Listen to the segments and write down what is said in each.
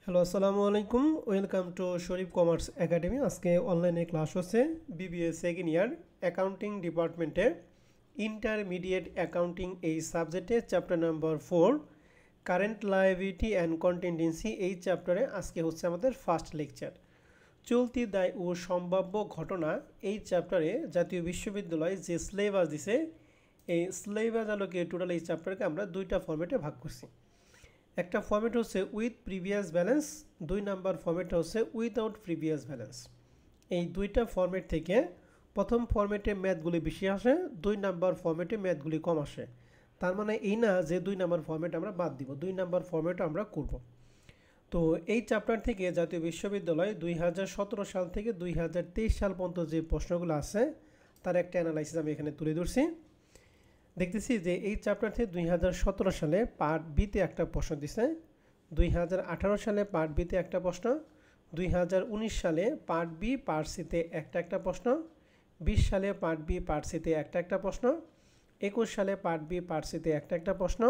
Hello আসসালামু আলাইকুম welcome to Sharif commerce academy. আজকে অনলাইনে ক্লাস হচ্ছে বিবিএ সেকেন্ড ইয়ার অ্যাকাউন্টিং ডিপার্টমেন্টে ইন্টারমিডিয়েট অ্যাকাউন্টিং এই সাবজেক্টে chapter number 4 current liability and contingency. এই চ্যাপ্টারে আজকে হচ্ছে আমাদের ফার্স্ট লেকচার। চলতি দায় ও সম্ভাব্য ঘটনা এই চ্যাপ্টারে জাতীয় বিশ্ববিদ্যালয় যে সিলেবাস দিছে এই সিলেবাস আলোকে টোটাল এই চ্যাপ্টারকে আমরা দুইটা ফরম্যাটে ভাগ করছি। একটা ফর্মেট হচ্ছে with previous balance, 2 number format হচ্ছে উইথআউট প্রিভিয়াস ব্যালেন্স। এই দুইটা ফর্মেট থেকে প্রথম ফর্মেটে ম্যাথগুলি বেশি আসে, 2 নাম্বার ফর্মেটে ম্যাথগুলি কম আসে। তার মানে এই না যে 2 নাম্বার ফর্মেট আমরা বাদ দিব, 2 নাম্বার ফর্মেট আমরা করব। তো এই চ্যাপ্টার থেকে জাতীয় বিশ্ববিদ্যালয় 2017 সাল থেকে 2023 সাল পর্যন্ত যে প্রশ্নগুলো আছে তার একটা অ্যানালাইসিস আমি এখানে তুলে ধরছি। দেখতেছি যে এই চ্যাপ্টার থেকে 2017 সালে পার্ট বিতে একটা প্রশ্ন দিছে, 2018 সালে পার্ট বিতে একটা প্রশ্ন, 2019 সালে পার্ট বি পার্ট সিতে একটা প্রশ্ন, 20 সালে পার্ট বি পার্ট সিতে একটা প্রশ্ন, 21 সালে পার্ট বি পার্ট সিতে একটা প্রশ্ন,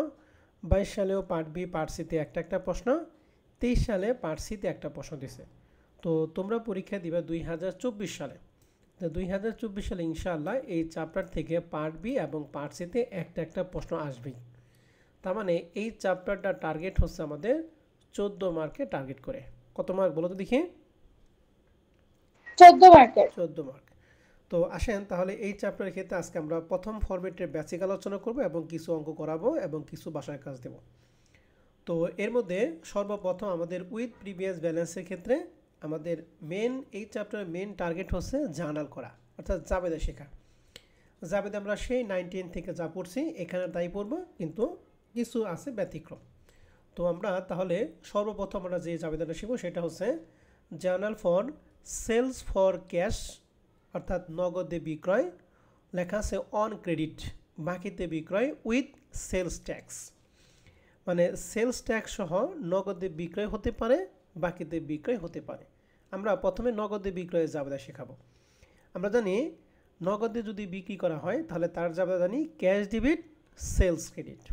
22 সালেও পার্ট বি পার্ট সিতে একটা প্রশ্ন, 23 সালে পার্ট সিতে একটা প্রশ্ন দিছে। তো তোমরা পরীক্ষা দিবা 2024 সালে। 2024 সালে ইনশাআল্লাহ এই চ্যাপ্টার থেকে পার্ট বি এবং পার্ট সিতে একটা প্রশ্ন আসবেই। তার মানে এই চ্যাপ্টারটা টার্গেট হচ্ছে আমাদের 14 মার্কে টার্গেট করে। কত মার্ক বলো তো দেখি? 14 মার্কের। 14 মার্ক। তো আসেন তাহলে এই চ্যাপ্টারের ক্ষেত্রে আজকে আমরা প্রথম ফরম্যাটের বেসিক আলোচনা করব এবং কিছু অঙ্ক করাবো এবং কিছু বাসায় কাজ দেব। তো এর মধ্যে সর্বপ্রথম আমাদের উইথ প্রিভিয়াস ব্যালেন্সের ক্ষেত্রে আমাদের এই চ্যাপ্টারের মেন টার্গেট হচ্ছে জার্নাল করা, অর্থাৎ জাবেদা শেখা। জাবেদা আমরা সেই 9-10 থেকে যা পড়ছি এখানে তাই পড়বো, কিন্তু কিছু আছে ব্যতিক্রম। তো আমরা তাহলে সর্বপ্রথম আমরা যে জাবেদাটা শিখবো সেটা হচ্ছে journal for sales for cash, অর্থাৎ নগদে বিক্রয়। লেখা আছে অন ক্রেডিট, বাকিতে বিক্রয় উইথ সেলস ট্যাক্স। মানে সেলস ট্যাক্স সহ নগদে বিক্রয় হতে পারে, বাকিতে বিক্রয় হতে পারে। আমরা প্রথমে নগদে বিক্রয়ের জাবেদা শেখাবো। আমরা জানি নগদে যদি বিক্রি করা হয় তাহলে তার জাবেদা জানি cash debit sales credit.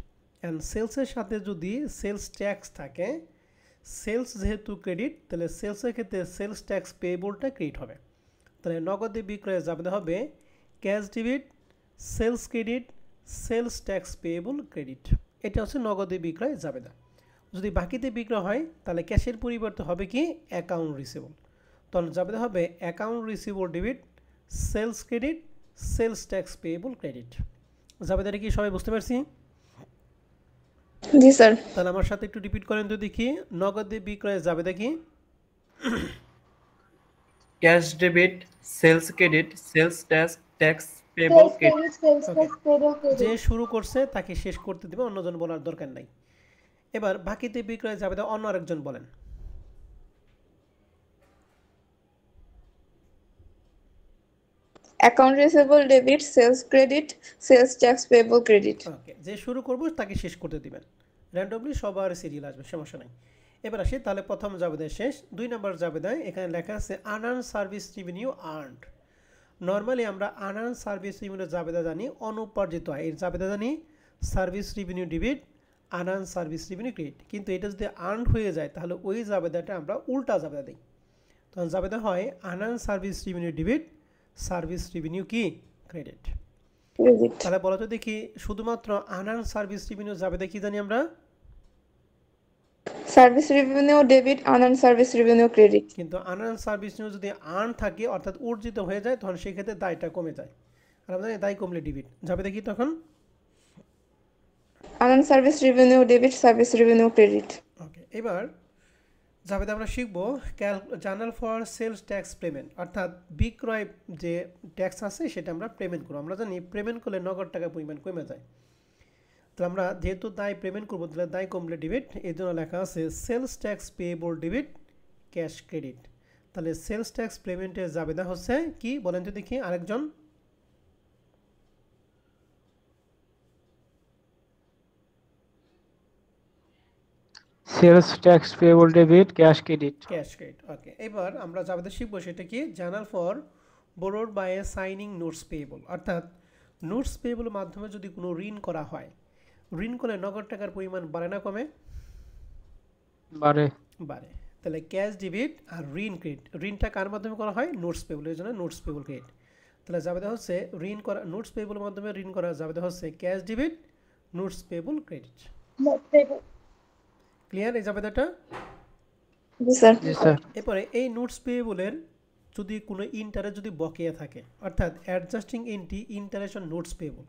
And সেলসের সাথে যদি সেলস ট্যাক্স থাকে, সেলস যেহেতু ক্রেডিট তাহলে সেলসের ক্ষেত্রে সেলস ট্যাক্স পেয়েবলটা ক্রেডিট হবে। তাহলে নগদে বিক্রয়ের জাবেদা হবে cash debit sales credit sales tax payable credit. এটা হচ্ছে নগদে বিক্রয় জাবেদা। যদি বাকিতে বিক্রয় হয় তাহলে ক্যাশের পরিবর্তে হবে কি অ্যাকাউন্ট রিসিভেবল। তখন জাবেদা হবে account receivable debit sales credit sales tax payable credit. জাবেদাটা কি সবাই বুঝতে পারছি? জি স্যার। তাহলে আমার সাথে একটু রিপিট করেন তো দেখি, নগদে বিক্রয়ের জাবেদা কি? Cash debit sales credit sales tax payable credit. Okay, যে শুরু করছে তাকে শেষ করতে দেবে, অন্যজন বলার দরকার নাই। এবার বাকিতে বিক্রয় জাবেদা অন্য আরেকজন বলেন। Account receivable debit sales credit sales tax payable credit. Okay, যে শুরু করবো তাকে শেষ করতে দিবেন, র্যান্ডমলি সবার সিরিয়াল আসবে, সমস্যা নাই। এবার আসি তাহলে প্রথম জাবেদায় শেষ। 2 নম্বর জাবেদায় এখানে লেখা আছে unearned service revenue earned. Normally আমরা আনআর্ন সার্ভিস রেভিনিউ জাবেদা জানি অনুপার্জিত আয়, এর জাবেদা জানি service revenue debit unearned service revenue credit. কিন্তু এটা যদি আর্নড হয়ে যায় তাহলে ওই জাবেদাটা আমরা উল্টা জাবেদা দিই। তখন জাবেদা হয় unearned service revenue debit service revenue কি ক্রেডিট। তাহলে বলো তো দেখি শুধুমাত্র আনআর্ন সার্ভিস রেভিনিউ জাবেদা কি জানি আমরা? Service revenue debit unearned service revenue credit. কিন্তু আনআর্ন সার্ভিস রেভিনিউ যদি আর্ন থাকে অর্থাৎ অর্জিত হয়ে যায় তখন সেই ক্ষেত্রে দায়টা কমে যায়, আর আমরা দায় কমলে ডেবিট জাবেদা কি তখন? Unearned service revenue debit service revenue credit. Okay, এবার জাবেদা আমরা শিখবো journal for sales tax payment, অর্থাৎ বিক্রয় যে ট্যাক্স আছে সেটা আমরা পেমেন্ট করবো। আমরা জানি পেমেন্ট করলে নগদ টাকা পরিমাণ কমে যায়। তো আমরা যেহেতু দায় পেমেন্ট করবো তাহলে দায় কমলে ডেবিট, এই জন্য লেখা আছে sales tax payable debit cash credit. তাহলে সেলস ট্যাক্স পেমেন্টের জাবেদা হচ্ছে কি বলেন তো দেখি আরেকজন? Sales tax payable debit cash credit. Cash credit. Okay, এবার আমরা জাবেদা শিখবো সেটা কি journal for borrowed by a signing notes payable, অর্থাৎ নোটস পেয়েবলের মাধ্যমে যদি কোনো ঋণ করা হয়, ঋণ করলে নগদ টাকার পরিমাণ বাড়ে না কমে? বারে বাড়ে। তাহলে ক্যাশ ডেবিট আর ঋণ ক্রেডিট, ঋণটা কার মাধ্যমে করা হয়? নোটস পেবল, এর জন্য নোটস পেবল ক্রেডিট। তাহলে জাবেদা হচ্ছে ঋণ করা, নোটস পেবলের মাধ্যমে ঋণ করা জাবেদা হচ্ছে cash debit notes payable credit. Clear এই জাবেদাটা? জি স্যার। জি স্যার। এরপরে এই নোটস পেবলের যদি কোনো ইন্টারেস্ট যদি বকেয়া থাকে, অর্থাৎ adjusting entry interest on notes payable,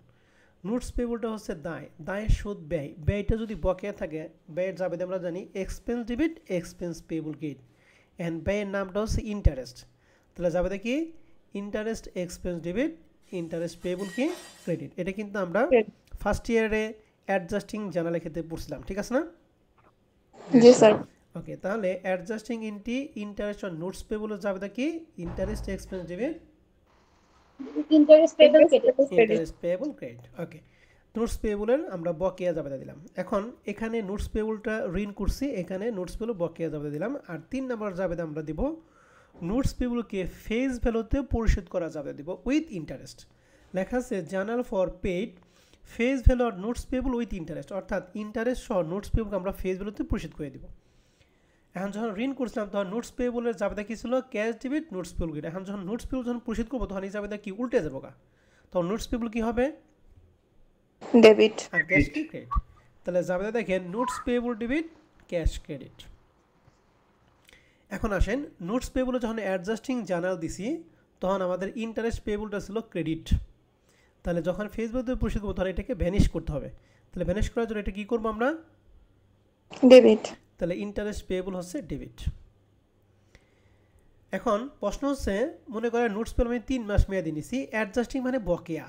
notes পেবলটা হচ্ছে দায়, দায়ের সুদ ব্যয়, ব্যয়টা যদি বকেয়া থাকে, ব্যয়ের জাবেদা আমরা জানি expense debit expense payable credit, and ব্যয়ের নামটা হচ্ছে ইন্টারেস্ট। তাহলে জাবেদা কি? Interest expense debit interest payable কি ক্রেডিট। এটা কিন্তু আমরা ফার্স্ট ইয়ারে অ্যাডজাস্টিং জার্নালের ক্ষেত্রে পড়ছিলাম, ঠিক আছে না? জি স্যার। ওকে, তাহলে adjusting entry interest on notes পেবলের জাবেদা কি? Interest expense debit interest payable interest payable credit. Okay, notes পেবলের আমরা বকেয়া জাবেদা দিলাম। এখন এখানে নোটস পেবলটা ঋণ করছি, এখানে নোটস পেবল বকেয়া জাবেদা দিলাম। আর 3 নম্বর জাবেদা আমরা দিব নোটস পেবলকে ফেস ভ্যালুতে পরিশোধ করা জাবেদা দিব উইথ ইন্টারেস্ট। লেখা আছে journal for paid face value আর নোটস পেবল উইথ ইন্টারেস্ট, অর্থাৎ ইন্টারেস্ট সহ নোটস পেবলকে আমরা ফেস ভ্যালুতে পরিশোধ করে দিব। এখন যখন ঋণ করছিলাম তখন নোটস পেবলের জাবেদা কি ছিল? Cash debit notes payable credit. এখন যখন নোটস পেবল যখন পরিশোধ করবো তখন এই জাবেদা কি উল্টে যাবো গা, তখন নোটস পেবল কি হবে? ডেবিট আর ক্যাশ কি ক্রেডিট। তাহলে জাবেদা দেখেন notes payable debit cash credit. এখন আসেন নোটস পেবলে যখন অ্যাডজাস্টিং জার্নাল দিছি তখন আমাদের ইন্টারেস্ট পেবলটা ছিল ক্রেডিট। তাহলে যখন ফেস ভ্যালুতে পরিশোধ করবো তখন এটাকে ভ্যানিশ করতে হবে। তাহলে ভ্যানিশ করার জন্য এটা কি করবো আমরা? ডেবিট। তাহলে ইন্টারেস্ট পেবল হচ্ছে ডেবিট। এখন প্রশ্ন হচ্ছে, মনে করেন নোটস পেবল আমি 3 মাস মেয়াদি নিছি, অ্যাডজাস্টিং মানে বকেয়া।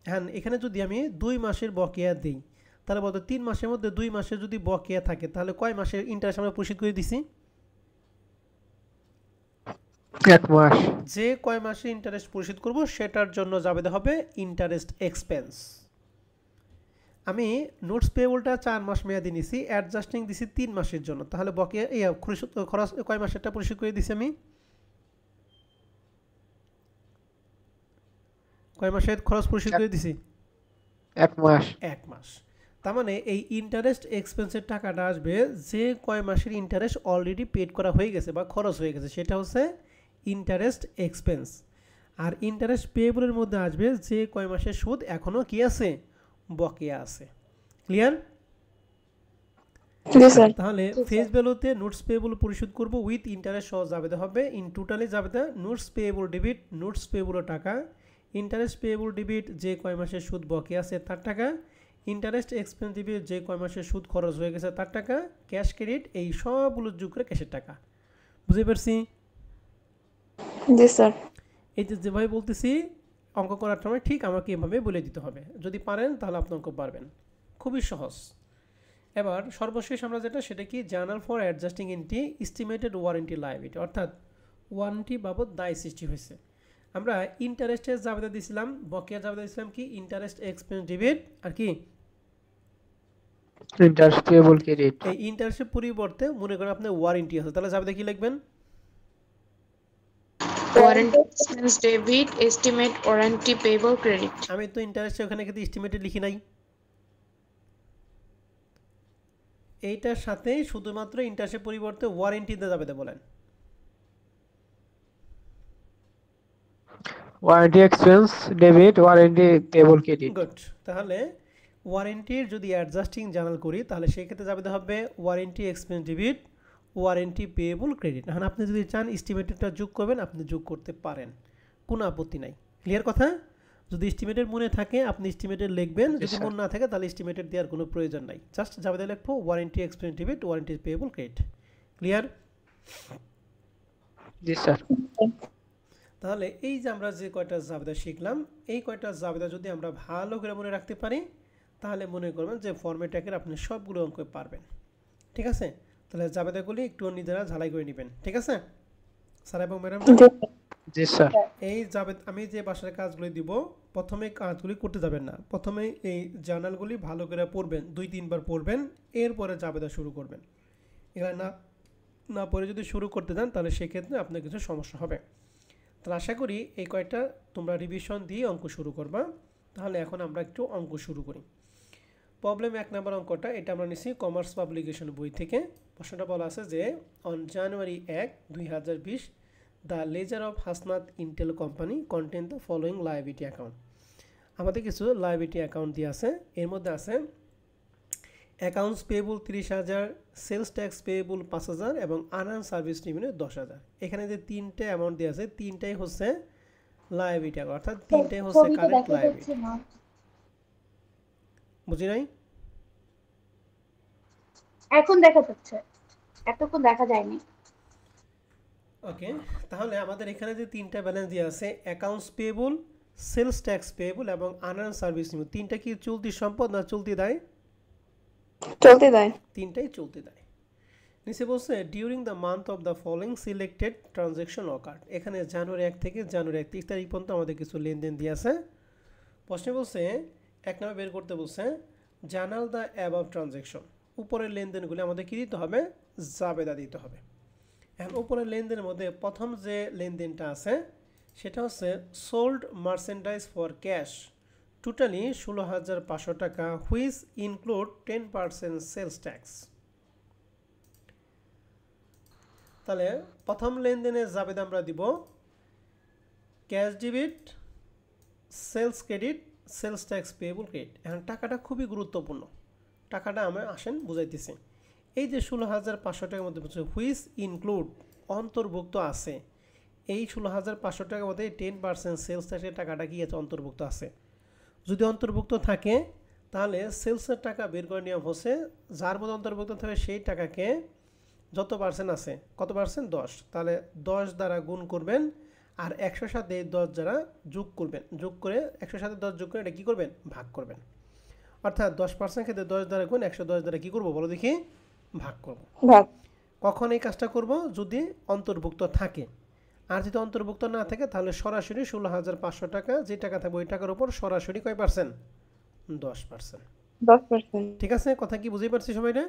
হ্যাঁ, এখানে যদি আমি 2 মাসের বকেয়া দিই তাহলে বলতো 3 মাসের মধ্যে 2 মাসের যদি বকেয়া থাকে তাহলে কয় মাসের ইন্টারেস্ট আমরা পরিশোধ করে দিছি? 1 মাস। যে কয় মাসে ইন্টারেস্ট পরিশোধ করব সেটার জন্য জাবেদা হবে ইন্টারেস্ট এক্সপেন্স। আমি নোটস পেবলটা 4 মাস মেয়াদি নিছি, অ্যাডজাস্টিং দিছি 3 মাসের জন্য, তাহলে বকেয়া খরচ কয় মাসেরটা পরিশোধ করে দিছি? আমি কয় মাসের খরচ পরিশোধ করে দিছি? 1 মাস। 1 মাস। তার মানে এই ইন্টারেস্ট এক্সপেন্সের টাকাটা আসবে যে কয় মাসের ইন্টারেস্ট অলরেডি পেড করা হয়ে গেছে বা খরচ হয়ে গেছে, সেটা হচ্ছে ইন্টারেস্ট এক্সপেন্স। আর ইন্টারেস্ট পেবলের মধ্যে আসবে যে কয় মাসের সুদ এখনও কি আছে? বকেয়া আছে। ক্লিয়ার? জি স্যার। তাহলে ফেস ভ্যালুতে নোটস পেবল পরিশোধ করব উইথ ইন্টারেস্ট সহ জাবেদা হবে in totally Jabeda notes payable debit notes payable টাকা, ইন্টারেস্ট পেবল ডেবিট যে কয় মাসের সুদ বকেয়া আছে তার টাকা, ইন্টারেস্ট এক্সপেন্স ডেবিট যে কয় মাসের সুদ খরচ হয়ে গেছে তার টাকা, ক্যাশ ক্রেডিট এই সবগুলো যোগ করে ক্যাশের টাকা। বুঝতে পারছি? জি স্যার। এই যে যেভাবে বলতেছি অঙ্ক করার সময় ঠিক আমাকে এভাবে বলে দিতে হবে, যদি পারেন তাহলে আপনি অঙ্ক পারবেন, খুবই সহজ। এবার সর্বশেষ আমরা যেটা, সেটা কি? Journal for adjusting entry estimated warranty liability, অর্থাৎ ওয়ারেন্টি বাবদ দায় সৃষ্টি হয়েছে। আমরা ইন্টারেস্টের জাবেদা দিয়েছিলাম, বকেয়া জাবেদা দিয়েছিলাম কি? ইন্টারেস্ট এক্সপেন্স ডেবিট আর কি ইন্টারেস্ট পেবল ক্রেডিট। এই ইন্টারেস্টের পরিবর্তে মনে করেন আপনার ওয়ারেন্টি আছে, তাহলে জাবেদা কি লিখবেন? Warranty expense debit estimate warranty payable credit. আমি তো ইন্টারেস্টে ওখানে কিন্তু এস্টিমেটেড লিখি নাই, এইটার সাথে শুধুমাত্র ইন্টারেস্টের পরিবর্তে ওয়ারেন্টি দিয়ে জাবেদা বলেন। Warranty expense debit warranty payable credit. Good. তাহলে ওয়ারেন্টির যদি অ্যাডজাস্টিং জার্নাল করি তাহলে সেই ক্ষেত্রে জাবেদা হবে warranty expense debit warranty payable credit. এখন আপনি যদি চান এস্টিমেটেডটা যোগ করবেন আপনি যোগ করতে পারেন, কোনো আপত্তি নাই। ক্লিয়ার কথা? যদি এস্টিমেটেড মনে থাকে আপনি এস্টিমেটেড লিখবেন, যদি মনে না থাকে তাহলে এস্টিমেটেড দেওয়ার কোনো প্রয়োজন নাই, জাস্ট জাবেদা লিখবো warranty expense debit warranty payable credit. Clear? জি স্যার। তাহলে এই যে আমরা যে কয়টা জাবেদা শিখলাম, এই কয়টা জাবেদা যদি আমরা ভালো করে মনে রাখতে পারি তাহলে মনে করবেন যে ফর্মেটটাকে আপনি সবগুলো অঙ্ক পারবেন। ঠিক আছে? তাহলে জাবেদাগুলি একটু নিজেরা ঝালাই করে নেবেন। ঠিক আছে স্যার এবং ম্যাডাম? জি স্যার। এই জাবেদ আমি যে বাসার কাজগুলি দিব, প্রথমে কাজগুলি করতে যাবেন না, প্রথমে এই জার্নালগুলি ভালো করে পড়বেন, 2-3 বার পড়বেন, এরপরে জাবেদা শুরু করবেন। এগুলো না পড়ে যদি শুরু করতে যান তাহলে সেক্ষেত্রে আপনার কিছু সমস্যা হবে। তাহলে আশা করি এই কয়টা তোমরা রিভিশন দিয়ে অঙ্ক শুরু করবা। তাহলে এখন আমরা একটু অঙ্ক শুরু করি। প্রবলেম 1 নম্বর অঙ্কটা এটা আমরা নিছি কমার্স পাবলিকেশন বই থেকে। প্রশ্নটা বলা আছে যে on January 1, 2020 the ledger of Hasnat Intel company contain the following liability account. আমাদের কিছু লায়াবিলিটি অ্যাকাউন্ট দিয়ে আছে, এর মধ্যে আছে accounts payable 30,000, sales tax payable 5,000 এবং আনআর্ন সার্ভিস রেভিনিউ 10,000। এখানে যে তিনটে অ্যামাউন্ট দিয়ে আছে তিনটাই হচ্ছে লায়াবিলিটি অ্যাকাউন্ট, অর্থাৎ তিনটাই হচ্ছে কারেন্ট লায়াবিলিটি। বুঝি নাই? এখন দেখা যাচ্ছে, এতক্ষণ দেখা যায়নি। ওকে, তাহলে আমাদের এখানে যে তিনটা ব্যালেন্স দিয়ে আছে accounts payable, sales tax payable এবং আনআর্ন সার্ভিস রেভিনিউ, তিনটা কি চলতি সম্পদ না চলতি দায়? চলতে দেয়। তিনটাই চলতি দায়। নিচে বলছে during the month of the following selected transaction occurred. এখানে জানুয়ারি 1 থেকে জানুয়ারি 31 তারিখ পর্যন্ত আমাদের কিছু লেনদেন দিয়ে আছে। প্রশ্নে বলছে 1 নম্বর বের করতে বলছে জার্নাল দ্য অ্যাবাভ ট্রানজ্যাকশন। উপরের লেনদেনগুলি আমাদের কি দিতে হবে? জাবেদা দিতে হবে। এখন উপরের লেনদেনের মধ্যে প্রথম যে লেনদেনটা আছে সেটা হচ্ছে sold merchandise for cash totally 16,500 টাকা, হুইচ ইনক্লুড 10% সেলস ট্যাক্স। তাহলে প্রথম লেনদেনের জাবেদা আমরা দিব cash debit, sales credit, sales tax payable credit. এখন টাকাটা খুবই গুরুত্বপূর্ণ, টাকাটা আমরা আসেন বুঝাইতেছি। এই যে 16,500 টাকার মধ্যে বলছে হুইচ ইনক্লুড, অন্তর্ভুক্ত আছে এই 16,500 টাকার মধ্যে 10% সেলস ট্যাক্সের টাকাটা কি আছে? অন্তর্ভুক্ত আছে। যদি অন্তর্ভুক্ত থাকে তাহলে সেলসের টাকা বের করে নিয়ম হচ্ছে যার মধ্যে অন্তর্ভুক্ত থাকবে সেই টাকাকে যত পার্সেন্ট আছে, কত পার্সেন্ট? 10, তাহলে 10 দ্বারা গুণ করবেন আর 100 সাথে 10 দ্বারা যোগ করবেন, যোগ করে 100 সাথে 10 যোগ করে এটা কী করবেন? ভাগ করবেন। অর্থাৎ 10% ক্ষেত্রে 10 দ্বারা গুণ 110 দ্বারা কী করবো বলো দেখি? ভাগ করব। কখন এই কাজটা করব? যদি অন্তর্ভুক্ত থাকে। আর যদি অন্তর্ভুক্ত না থাকে তাহলে সরাসরি 16,500 টাকা যে টাকা থাকবে ওই টাকার উপর সরাসরি কয় পার্সেন্ট? 10%। 10%। ঠিক আছে, কথা কি বুঝতে পারছি সবাইটা?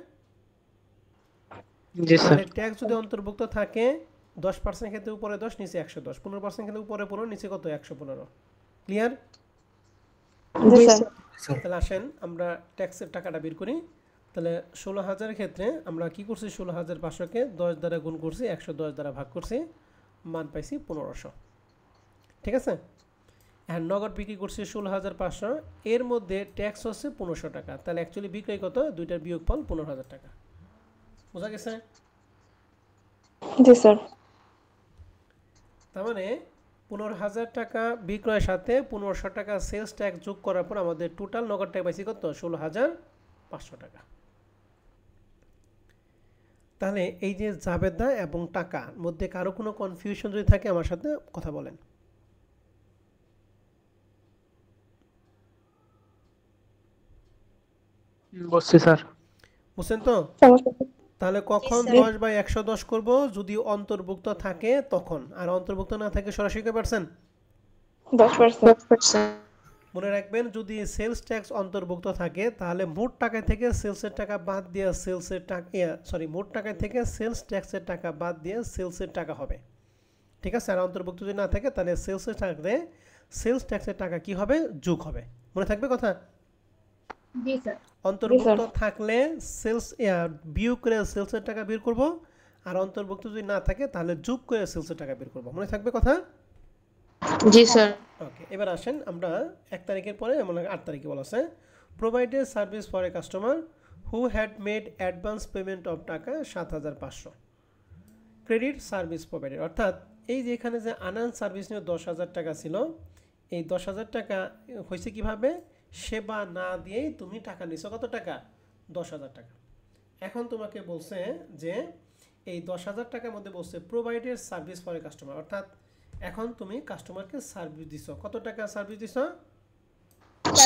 জি স্যার। ট্যাক্স যদি অন্তর্ভুক্ত থাকে 10% ক্ষেত্রে উপরে 10 নিচে 110, 15% ক্ষেত্রে উপরে 15 নিচে কত? 115। ক্লিয়ার? জি স্যার। তাহলে আসেন আমরা ট্যাক্সের টাকাটা বের করি। তাহলে 16,000 ক্ষেত্রে আমরা কি করছি? 16,500কে 10 দ্বারা গুণ করছি, 110 দ্বারা ভাগ করছি, মান পাইছি 1500। ঠিক আছে, আর নগদ বিক্রি করছি 16,500, এর মধ্যে ট্যাক্স হচ্ছে 1500 টাকা। তাহলে অ্যাকচুয়ালি বিক্রয় কত? দুইটার বিয়োগফল 15,000 টাকা। বোঝা গেছে? জি স্যার। তার মানে 15,000 টাকা বিক্রয়ের সাথে 1500 টাকা সেলস ট্যাক্স যোগ করার পর আমাদের টোটাল নগদ টাকা পাইছি কত? 16,500 টাকা। তাহলে এই যে জাবেদা এবং টাকার মধ্যে কারো কোনো কনফিউশন যদি থাকে আমার সাথে কথা বলেন। বুঝছি স্যার। বুঝছেন তো? তাহলে কখন 10/110 করব? যদি অন্তর্ভুক্ত থাকে তখন, আর অন্তর্ভুক্ত না থাকে সরাসরি কয় পার্সেন্ট? 10%। মনে রাখবেন যদি সেলস ট্যাক্স অন্তর্ভুক্ত থাকে তাহলে মোট টাকা থেকে সেলসের টাকা বাদ দিয়ে সেলসের টাকা মোট টাকা থেকে সেলস ট্যাক্সের টাকা বাদ দিয়ে সেলসের টাকা হবে। ঠিক আছে, আর অন্তর্ভুক্ত যদি না থাকে তাহলে সেলসের টাকাতে সেলস ট্যাক্সের টাকা কি হবে? যোগ হবে। মনে থাকবে কথা? জি স্যার। অন্তর্ভুক্ত থাকলে সেলস বিয়োগ করে সেলসের টাকা বের করব, আর অন্তর্ভুক্ত যদি না থাকে তাহলে যোগ করে সেলসের টাকা বের করব। মনে থাকবে কথা? জি স্যার। ওকে, এবার আসেন আমরা 1 তারিখের পরে মনে হয় 8 তারিখে বলা আছে provided service for a customer who had made advance payment of টাকা 7,500 ক্রেডিট সার্ভিস প্রোভাইডেড। অর্থাৎ এই যে এখানে যে আনআর্ন সার্ভিস নিয়ে 10,000 টাকা ছিল, এই 10,000 টাকা হয়েছে কিভাবে? সেবা না দিয়েই তুমি টাকা নিছো। কত টাকা? 10,000 টাকা। এখন তোমাকে বলছে যে এই 10,000 টাকার মধ্যে বলছে provided service for a customer, অর্থাৎ এখন তুমি কাস্টমারকে সার্ভিস দিছো। কত টাকা সার্ভিস দিছো?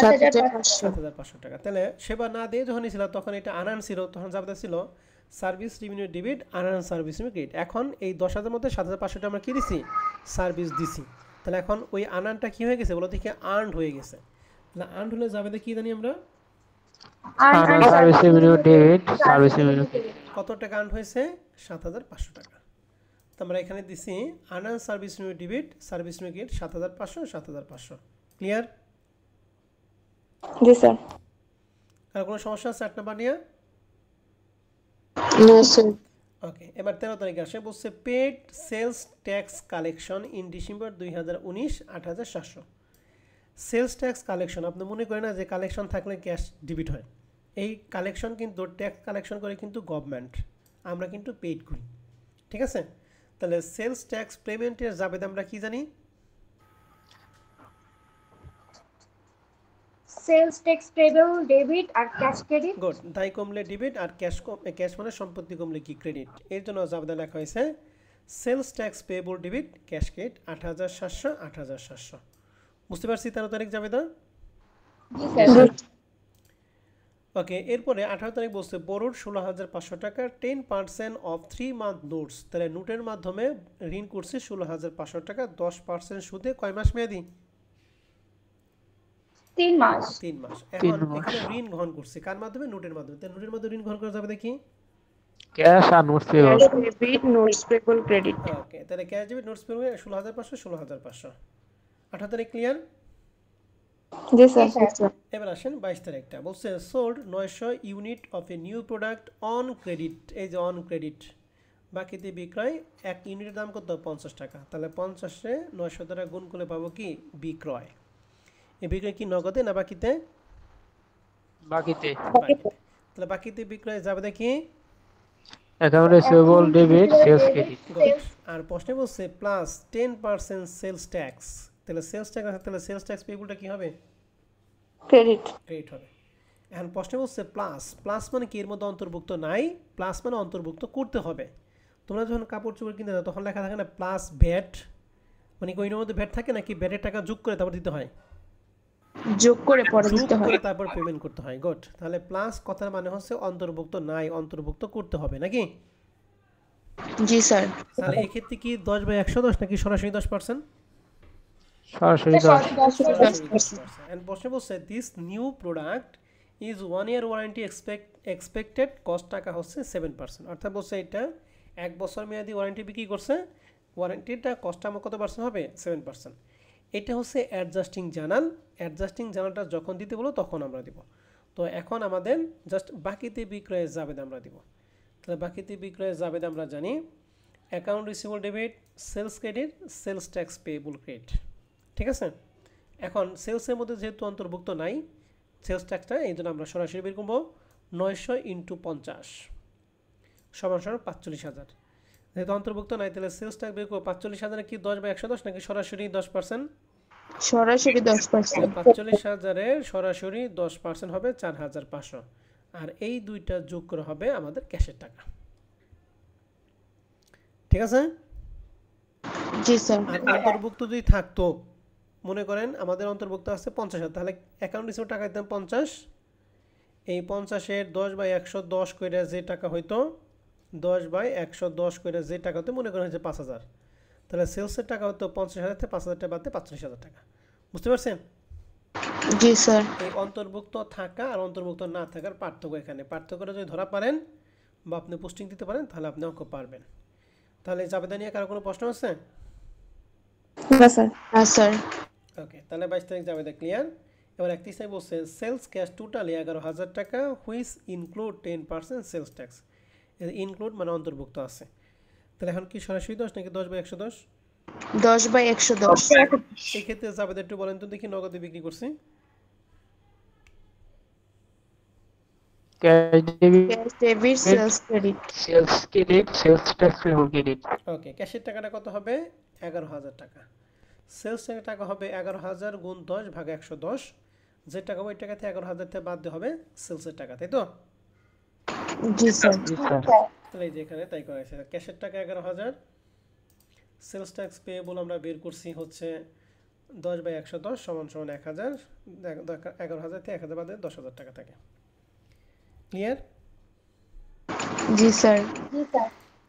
7,500 টাকা। তাহলে সেবা না দিয়ে যখন ছিল তখন এটা আনআর্ন ছিল, তখন জাবেদা ছিল service revenue debit, unearned service revenue credit. এখন এই 10,000 মধ্যে 7,500 আমরা কি দিছি? সার্ভিস দিছি। তাহলে এখন ওই আনআর্নটা কি হয়ে গেছে বলো দেখি? আর্নড হয়ে গেছে। তাহলে আর্নড হলে জাবেদা কি জানি আমরা? Service revenue debit, service revenue কত টাকা আর্ন হয়েছে? 7,500 টাকা। তো আমরা এখানে দিছি unearned service revenue debit, service revenue credit 7,500, 7,500। Clear? জি স্যার। আর কোনো সমস্যা আছে 8 নাম্বার নিয়ে? No, sir. ওকে, এবার 13 তারিখে আসে, বলছে paid sales tax collection in December 2019 8,700। Sales tax collection, আপনি মনে করেন না যে কালেকশন থাকলে ক্যাশ ডেবিট হয়, এই কালেকশন কিন্তু ট্যাক্স কালেকশন করে কিন্তু গভর্নমেন্ট, আমরা কিন্তু পেইড করি, ঠিক আছে? তাহলে সেলস ট্যাক্স পেমেন্টের জাবেদা আমরা কি জানি? সেলস ট্যাক্স পেবল ডেবিট আর ক্যাশ ক্রেডিট। গুড, দায় কমলে ডেবিট আর ক্যাশ মানে সম্পত্তি কমলে কি ক্রেডিট, এর জন্য জাবেদা লেখা হয়েছে sales tax payable debit cash credit 8,700 8,700। বুঝতে পারছি 13 তারিখ জাবেদা? জি স্যার। ওকে, এরপরে 18 তারিখ বলছে বড়োর 16,500 টাকা 10% অফ 3 মান্থ নোটস। তাহলে নোটের মাধ্যমে ঋণ করছে 16,500 টাকা 10% সুদে, কয় মাস মেয়াদি? 3 মাস। 3 মাস। 3 এখন মাস। এখানে ঋণ গ্রহণ করছে কার মাধ্যমে? নোটের মাধ্যমে। তাহলে নোটের মাধ্যমে ঋণ গ্রহণ করা যাবে দেখি। ক্যাশ আর notes payable. Cash debit, notes payable credit. Okay, তাহলে ক্যাশ ডেবিট নোটস পেমেন্ট 16,500 16,500। 18 তারিখ ক্লিয়ার? জি স্যার। এবার আসেন 22 তারিখটা, বলছে sold 900 unit of a new product on credit. এই যে অন ক্রেডিট, বাকিতে বিক্রয়, এক ইউনিটের দাম কত? 50 টাকা। তাহলে 50-এ 900 দ্বারা গুণ করলে পাবো কি? বিক্রয়। এই বিক্রয় কি নগদে না বাকিতে? বাকিতে। বাকিতে। তাহলে বাকিতে বিক্রয় যাবে দেখি। Account receivable debit sales credit. Good. আর প্রশ্নে বলছে প্লাস 10% সেলস ট্যাক্স। তাহলে সেলস ট্যাক্স আছে, তাহলে সেলস ট্যাক্স পেবলটা কি হবে? ক্রেডিট। ক্রেডিট হবে। এখন প্রশ্নে বলছে প্লাস, প্লাস মানে কি এর মধ্যে অন্তর্ভুক্ত নাই, প্লাস মানে অন্তর্ভুক্ত করতে হবে। তোমরা যখন কাপড় চোপড় কিনতে যাও তখন লেখা থাকে না প্লাস ভ্যাট, মানে কি ওইটার মধ্যে ভ্যাট থাকে নাকি ভ্যাটের টাকা যোগ করে তারপর দিতে হয়? যোগ করে পরে যোগ দিতে হয়। করে তারপর পেমেন্ট করতে হয়। গুড। তাহলে প্লাস কথার মানে হচ্ছে অন্তর্ভুক্ত নাই, অন্তর্ভুক্ত করতে হবে নাকি? জি স্যার। তাহলে এই ক্ষেত্রে কি 10/110 নাকি সরাসরি 10%? সরাসরি 10। সরাসরি 10%। এন্ড প্রশ্ন বলছে this new product is 1 year warranty expected cost টাকা হচ্ছে 7%। অর্থাৎ বলছে এটা 1 বছর মেয়াদি ওয়ারেন্টি বিক্রি করছে, ওয়ারেন্টিটা কস্ট আমার কত পার্সেন্ট হবে? 7%। এটা হচ্ছে অ্যাডজাস্টিং জার্নাল। অ্যাডজাস্টিং জার্নালটা যখন দিতে বলো তখন আমরা দিব। তো এখন আমাদের জাস্ট বাকিতে বিক্রয়ের জাবেদা আমরা দিব। তাহলে বাকিতে বিক্রয়ের জাবেদা আমরা জানি account receivable debit, sales credit, sales tax payable credit, ঠিক আছে? এখন সেলসের মধ্যে যেহেতু অন্তর্ভুক্ত নাই সেলস ট্যাক্সটা, এই জন্য আমরা সরাসরি বের করবো 900 × 50 সমান 45,000। যেহেতু অন্তর্ভুক্ত নাই তাহলে সেলস ট্যাক্স বের করবো 45,000 কি 10/110 নাকি সরাসরি 10%? সরাসরি 10%। 45,000-এর সরাসরি 10% হবে 4,500। আর এই দুইটা যোগ করে হবে আমাদের ক্যাশের টাকা, ঠিক আছে? জি স্যার। আর অন্তর্ভুক্ত যদি থাকতো, মনে করেন আমাদের অন্তর্ভুক্ত আছে 50,000, তাহলে অ্যাকাউন্ট রিসিভ টাকা দিতাম 50, এই 50-এর 10/110 করে যে টাকা হইতো, 10/110 করে যে টাকা হতো মনে করেন হচ্ছে 5,000, তাহলে সেলসের টাকা হতো 50,000 থেকে 5,000 টাকা বাদে 45,000 টাকা। বুঝতে পারছেন? জি স্যার। এই অন্তর্ভুক্ত থাকা আর অন্তর্ভুক্ত না থাকার পার্থক্য এখানে। পার্থক্যটা যদি ধরা পারেন বা আপনি পোস্টিং দিতে পারেন তাহলে আপনি অঙ্ক পারবেন। তাহলে জাবেদা নিয়ে কারো কোনো প্রশ্ন আছে? না স্যার। হ্যাঁ স্যার। ওকে, তাহলে 22 তারিখ জাবেদা ক্লিয়ার। এবার 31 তারিখ বলছে সেলস ক্যাশ টোটালি 11,000 টাকা which include 10% sales tax. Include মানে অন্তর্ভুক্ত আছে। তাহলে এখন কি সরাসরি 10 নাকি 10/110? 10/110। এই ক্ষেত্রে জাবেদা একটু বলেন তো দেখি, নগদে বিক্রি করছি, cash debit Cash debit, sales credit. Sales credit sales tax payable credit. Okay, ক্যাশের টাকাটা কত হবে? 11,000 টাকা। সেলস টাকা হবে 11,000 গুণ 10/110, যে টাকা ওই টাকা থেকে 11,000 থেকে বাদ দিয়ে হবে সেলসের টাকা, তাই তো? জি স্যার। জি স্যার। তাহলে এই যে এখানে তাই করা হয়েছে, ক্যাশের টাকা 11,000, সেলস ট্যাক্স পেয়েবল আমরা বের করছি হচ্ছে 10/110 সমান 1,000, 11,000 থেকে 1,000 বাদে 10,000 টাকা থাকে। ক্লিয়ার? জি স্যার।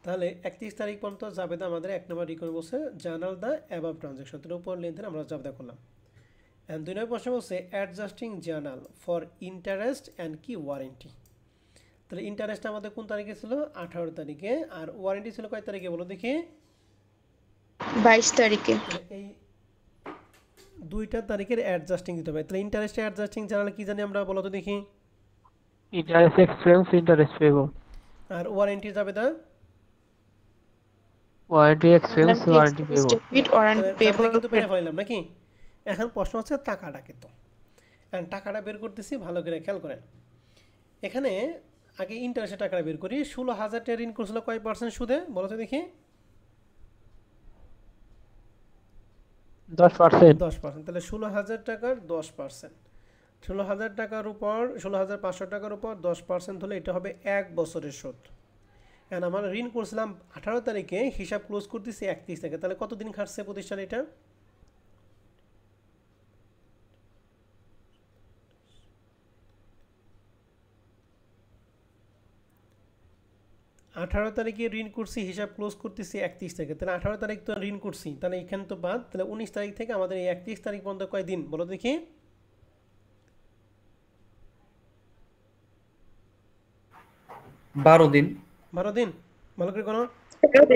তাহলে 31 তারিখ পর্যন্ত জাবেদা আমাদের 1 নম্বর রিকোয়েস্ট বলছে জার্নাল দ্য অ্যাবাভ ট্রানজ্যাকশন, এর উপর লেনদেন আমরা জাবেদা করলাম। এন্ড 2 নম্বর প্রশ্ন বলছে adjusting journal for interest and কি ওয়ারেন্টি। তাহলে ইন্টারেস্ট আমাদের কোন তারিখে ছিল? 18 তারিখে। আর ওয়ারেন্টি ছিল কয় তারিখে বলো দেখি? 22 তারিখে। এই দুইটা তারিখের অ্যাডজাস্টিং দিতে হবে। তাহলে ইন্টারেস্ট অ্যাডজাস্টিং জার্নাল কি জানি আমরা, বলো তো দেখি? Interest expense, interest payable. আর ওয়ারেন্টি জাবেদা Warranty expense, Warranty warranty expense payable. debit, warranty জাবেদা payable কিন্তু পেরে credit. ফেলাম নাকি? এখন প্রশ্ন হচ্ছে টাকাটা কিন্তু, কারণ টাকাটা বের করতেছি, ভালো করে খেয়াল করেন। এখানে আগে ইন্টারেস্টের টাকাটা বের করি। 16,000 টাকা ঋণ করছিল কয় পার্সেন্ট সুদে বলো তো দেখি? 10%. 10%। তাহলে 16,000 টাকার 10%, 16,000 টাকার উপর 16,500 টাকার উপর 10% হলে এটা হবে 1 বছরের সুদ। এখন আমরা ঋণ করছিলাম 18 তারিখে, হিসাব ক্লোজ করতেছি 31 তারিখে, তাহলে কতদিন খাটছে প্রতিষ্ঠান এটা? আঠারো তারিখে ঋণ করছি, হিসাব ক্লোজ করতেছি 31 তারিখে, তাহলে 18 তারিখ তো ঋণ করছি, তাহলে এখানে তো বাদ, তাহলে 19 তারিখ থেকে আমাদের এই 31 তারিখ পর্যন্ত কয় দিন বলো দেখি? 12 দিন। 12 দিন, ভালো করে কোনো 13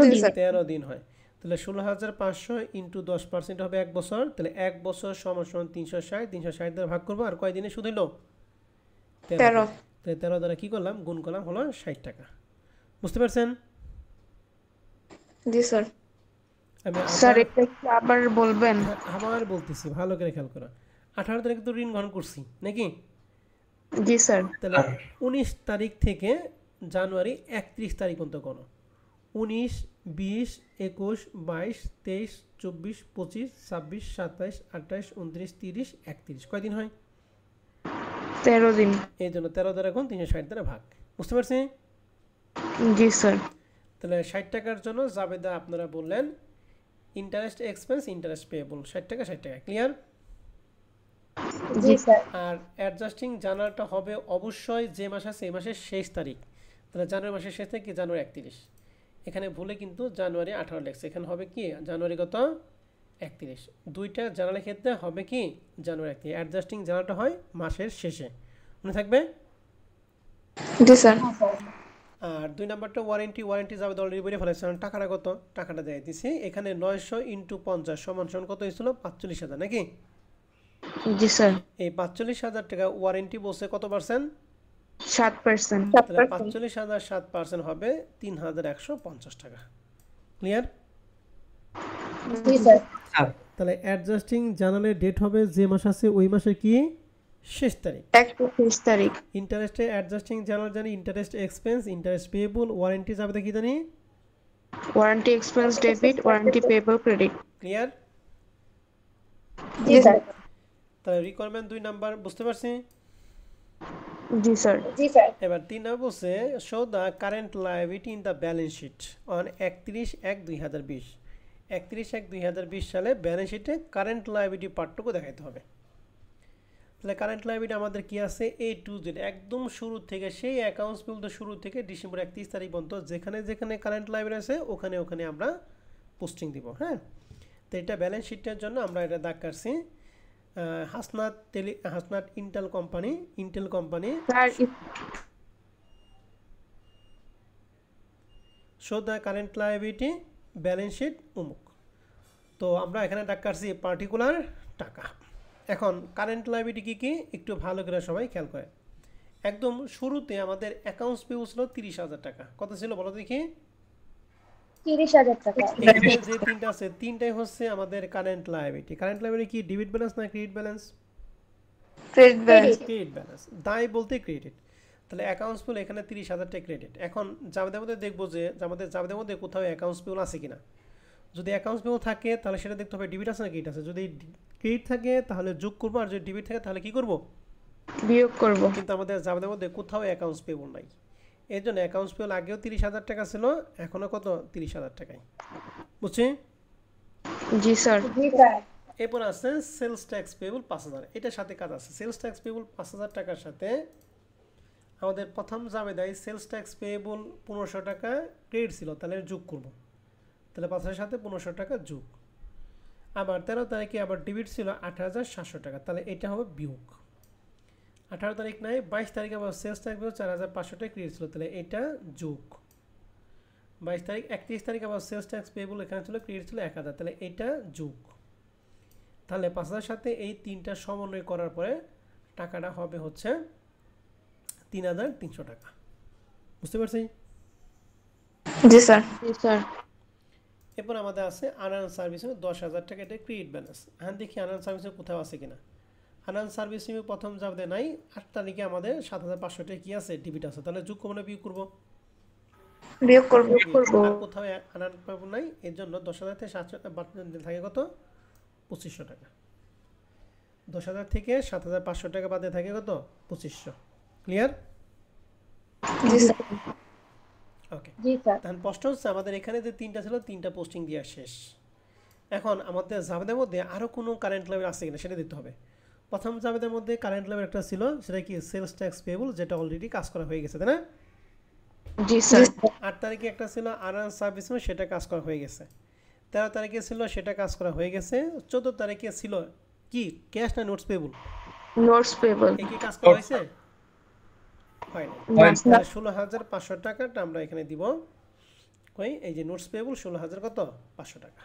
দিন স্যার। 13 দিন হয়। তাহলে 16,500 ইন্টু 10% হবে 1 বছর, তাহলে 1 বছর সমান সমান 360, 360 দ্বারা ভাগ করবো, আর কয় দিনে সুদ হইল? 13। তাহলে 13 দ্বারা কি করলাম, গুণ করলাম, হলো 60 টাকা। বুঝতে পারছেন? জি স্যার। আমি স্যার এটা একটু আবার বলবেন? আবার বলতেছি, ভালো করে খেয়াল করো। 18 তারিখে তো ঋণ গ্রহণ করছি নাকি? জি স্যার। তাহলে 19 তারিখ থেকে জানুয়ারি 31 তারিখ পর্যন্ত কোনো 19, 20, 21, 22, 23, 24, 25, 26, 27, 28, 29, 30, 31 কয়দিন হয়? 13 দিন। এই জন্য 13 দ্বারা গুণ 360 দ্বারা ভাগ। বুঝতে পারছি? জি স্যার। তাহলে 60 টাকার জন্য জাবেদা আপনারা বললেন ইন্টারেস্ট এক্সপেন্স, ইন্টারেস্ট পেয়েবল 60 টাকা 60 টাকা, ক্লিয়ার? জি স্যার। আর অ্যাডজাস্টিং জার্নালটা হবে অবশ্যই যে মাস আছে এই মাসের শেষ তারিখ। তাহলে জানুয়ারি মাসের শেষ তারিখ কি? জানুয়ারি 31। এখানে ভুলে কিন্তু জানুয়ারি 18 লেখছে, এখানে হবে কি জানুয়ারি কত? 31। দুইটা জার্নালের ক্ষেত্রে হবে কি জানুয়ারি 31। অ্যাডজাস্টিং জার্নালটা হয় মাসের শেষে, মনে থাকবে? জি স্যার। আর 2 নাম্বারটা ওয়ারেন্টি, ওয়ারেন্টি যাবে অলরেডি বলে ফেলেছে। টাকাটা কত? টাকাটা দিয়ে দিছি, এখানে 900 ইন্টু 50 সমান সমান কত হয়েছিল? 45,000 নাকি? জি স্যার। এই 45,000 টাকা ওয়ারেন্টি বলছে কত পার্সেন্ট? 7%। তাহলে 45,000 7% হবে 3,150 টাকা, ক্লিয়ার? জি স্যার। স্যার তাহলে অ্যাডজাস্টিং জার্নালের ডেট হবে যে মাস আছে ওই মাসের কি শেষ তারিখ। 31 তারিখ। ইন্টারেস্টে অ্যাডজাস্টিং জার্নাল জানি interest expense, interest payable, warranty যাবে কি জানি? Warranty expense debit, warranty payable credit. Clear? জি স্যার। তাহলে রিকোয়ারমেন্ট 2 নাম্বার বুঝতে পারছি। জি স্যার। জি স্যার। এবার 3 নাম্বার বলছে show the current liability in the balance sheet on 31/1/2020। 31/1/2020 সালে ব্যালেন্স শিটে কারেন্ট লায়াবিলিটি পার্টটুকু দেখাইতে হবে। তাহলে কারেন্ট লায়াবিলিটি আমাদের কি আছে? A to Z, একদম শুরু থেকে সেই অ্যাকাউন্টস পেবল শুরু থেকে ডিসেম্বর 31 তারিখ পর্যন্ত যেখানে যেখানে কারেন্ট লায়াবিলিটি আছে ওখানে ওখানে আমরা পোস্টিং দিব। হ্যাঁ, তো এটা ব্যালেন্স শিটের জন্য আমরা এটা দাগ কাটছি। Hasnat Intel company sir show the current liability balance sheet অমুক। তো আমরা এখানে দাগ কাটছি পার্টিকুলার টাকা। এখন কারেন্ট লায়াবিলিটি কি কি একটু ভালো করে সবাই খেয়াল করে। একদম শুরুতে আমাদের অ্যাকাউন্টস পেবল ছিল 30,000 টাকা। কত ছিল বলো দেখি? 30,000 টাকা। এখানে যে তিনটা আছে তিনটাই হচ্ছে আমাদের কারেন্ট লায়াবিলিটি। কারেন্ট লায়াবিলিটি কি ডেবিট ব্যালেন্স না credit balance? Credit balance. Credit balance, দায় বলতে ক্রেডিট। তাহলে অ্যাকাউন্টস পেবল এখানে 30,000 টাকা ক্রেডিট। এখন জাবেদের মধ্যে দেখবো যে আমাদের জাবেদের মধ্যে কোথাও অ্যাকাউন্টস পেবল আছে কিনা। যদি অ্যাকাউন্টস পেবল থাকে তাহলে সেটা দেখতে হবে ডেবিট আছে না ক্রেডিট আছে। যদি ক্রেডিট থাকে তাহলে যোগ করবো, আর যদি ডেবিট থাকে তাহলে কি করব? বিয়োগ করব। কিন্তু আমাদের জাবেদের মধ্যে কোথাও অ্যাকাউন্টস পেবল নাই, এর জন্য অ্যাকাউন্টস পেবল আগেও 30,000 টাকা ছিল, এখনো কত? 30,000 টাকায়। বুঝছি? জি স্যার। জি স্যার। এরপর আছে সেলস ট্যাক্স পেবল 5,000। এটার সাথে কাজ আছে। সেলস ট্যাক্স পেবল 5,000 টাকার সাথে আমাদের প্রথম জাবেদায় সেলস ট্যাক্স পেবল 1500 টাকা ক্রেডিট ছিল, তাহলে যোগ করব। তাহলে 5,000 সাথে 1500 টাকা যোগ। আবার 13 তারিখে আবার ডেবিট ছিল 8,700 টাকা, তাহলে এটা হবে বিয়োগ। 18 তারিখ নাই, 22 তারিখে আবার সেলস ট্যাক্স পেবল 4,500 টাকা ক্রেডিট ছিল, তাহলে এটা যোগ। 22 তারিখ 31 তারিখ আবার সেলস ট্যাক্স পেবল এখানে ছিল ক্রেডিট ছিল 1,000, তাহলে এটা যোগ। তাহলে 5,000 সাথে এই তিনটা সমন্বয় করার পরে টাকাটা হবে হচ্ছে 3,300 টাকা। বুঝতে পারছি? জি স্যার। জি স্যার। এরপর আমাদের আছে আনআর্ন সার্ভিসিং 10,000 টাকা, এটা ক্রেডিট ব্যালেন্স। এখন দেখি আনআর্ন সার্ভিসিং কোথাও আছে কিনা। আনআর্ন সার্ভিসিং প্রথম যাবে নাই, 8 তারিখে আমাদের 7,500 টাকা কি আছে, ডেবিট আছে। তাহলে যোগ করবো না বিয়োগ করবো? বিয়োগ করব। আর কোথাও আনআর্ন পাবো নাই, এর জন্য 10,000 থেকে 7,000 থাকে কত, 2,500 টাকা। 10,000 থেকে 7,500 টাকা বাদে থাকে কত, 2,500। ক্লিয়ার? জি স্যার। ওকে। জি স্যার। তখন প্রশ্ন হচ্ছে আমাদের এখানে যে 3টা ছিল, 3টা পোস্টিং দেওয়া শেষ। এখন আমাদের জাবেদের মধ্যে আরও কোনো কারেন্ট লেভেল আছে কিনা সেটা দিতে হবে। প্রথম জাবেদের মধ্যে কারেন্ট লেভেল একটা ছিল, সেটা কি সেলস ট্যাক্স পেয়েবল, যেটা অলরেডি কাজ করা হয়ে গেছে, তাই না? জি স্যার। 8 তারিখে একটা ছিল আনআর্ন সার্ভিস, সেটা কাজ করা হয়ে গেছে। 13 তারিখে ছিল, সেটা কাজ করা হয়ে গেছে। 14 তারিখে ছিল কি, ক্যাশ না নোটস পেয়েবল? Notes payable. এই কি কাজ করা হয়েছে? হয় না। 16,500 টাকাটা আমরা এখানে দিব। কই, এই যে নোটস পেয়েবল 16,000 কত, 500 টাকা।